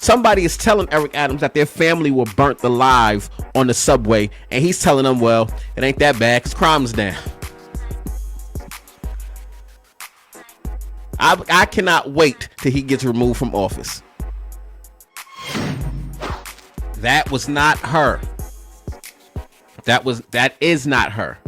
Somebody is telling Eric Adams that their family were burnt alive on the subway, and he's telling them, well, it ain't that bad because crime's down. I cannot wait till he gets removed from office. That was not her. That is not her.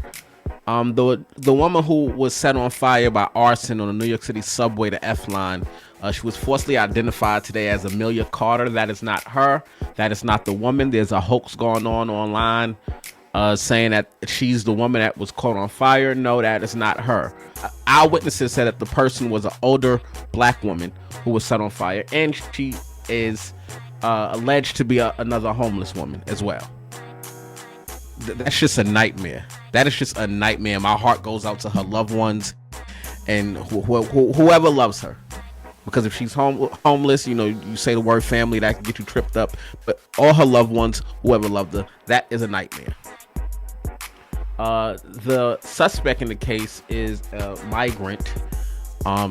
The woman who was set on fire by arson on the New York City subway, the F line, she was falsely identified today as Amelia Carter. That is not her. That is not the woman. There's a hoax going on online saying that she's the woman that was caught on fire. No, that is not her. Eyewitnesses said that the person was an older black woman who was set on fire, and she is alleged to be another homeless woman as well. That's just a nightmare. That is just a nightmare. My heart goes out to her loved ones and whoever loves her. Because if she's homeless, you know, you say the word family, that can get you tripped up. But all her loved ones, whoever loved her, that is a nightmare. The suspect in the case is a migrant.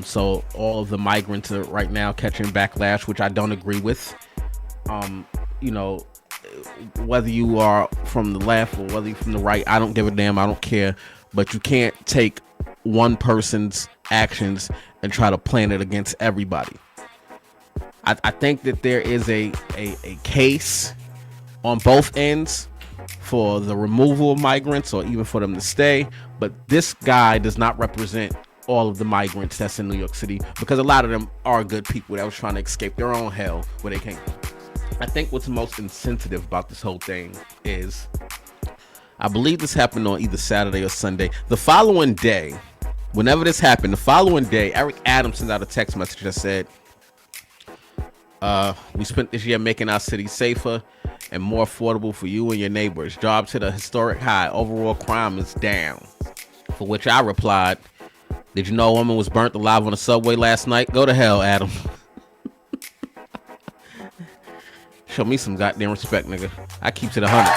So all of the migrants are right now catching backlash, which I don't agree with. You know, whether you are from the left or whether you're from the right, I don't give a damn. I don't care. But you can't take one person's actions and try to plan it against everybody. I think that there is a case on both ends for the removal of migrants or even for them to stay. But this guy does not represent all of the migrants that's in New York City, because a lot of them are good people that was trying to escape their own hell where they came from. I think what's most insensitive about this whole thing is, I believe this happened on either Saturday or Sunday. The following day, whenever this happened, the following day, Eric Adams sent out a text message that said, we spent this year making our city safer and more affordable for you and your neighbors. Jobs hit a historic high. Overall crime is down. For which I replied, did you know a woman was burnt alive on a subway last night? Go to hell, Adam. Show me some goddamn respect, nigga. I keep to the 100.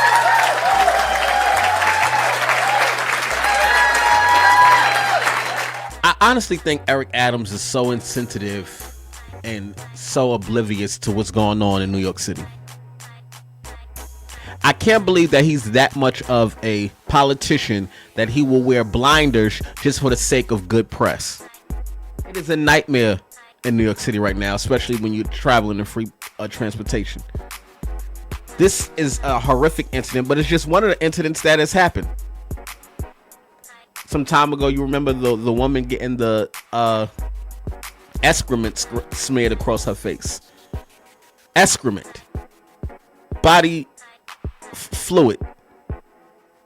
I honestly think Eric Adams is so insensitive and so oblivious to what's going on in New York City. I can't believe that he's that much of a politician that he will wear blinders just for the sake of good press. It is a nightmare in New York City right now, especially when you're traveling in free transportation. This is a horrific incident, but it's just one of the incidents that has happened. Some time ago, you remember the woman getting the excrement smeared across her face. Excrement. Body fluid.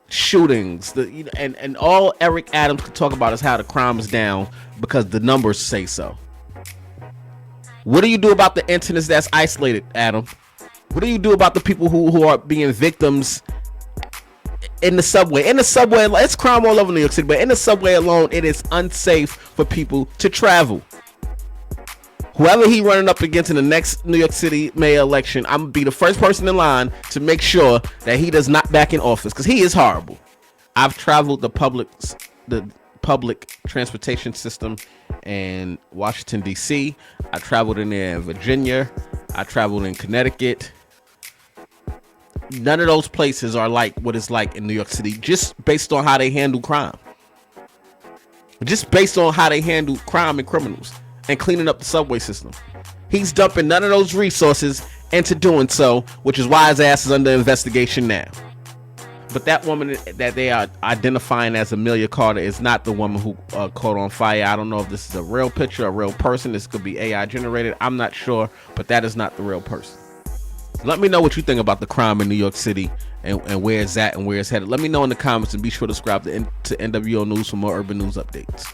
Shootings. And all Eric Adams could talk about is how the crime is down because the numbers say so. What do you do about the incidents that's isolated, Adam? What do you do about the people who are being victims in the subway? In the subway, it's crime all over New York City, but in the subway alone, it is unsafe for people to travel. Whoever he running up against in the next New York City mayor election, I'm gonna be the first person in line to make sure that he does not back in office, because he is horrible. I've traveled the public transportation system in Washington, D.C. I traveled in there in Virginia. I traveled in Connecticut. None of those places are like what it's like in New York City, just based on how they handle crime. Just based on how they handle crime and criminals and cleaning up the subway system. He's dumping none of those resources into doing so, which is why his ass is under investigation now. But that woman that they are identifying as Amelia Carter is not the woman who caught on fire. I don't know if this is a real picture, a real person. This could be AI generated. I'm not sure, but that is not the real person. Let me know what you think about the crime in New York City and where it's at and where it's headed. Let me know in the comments, and be sure to subscribe to NWO News for more urban news updates.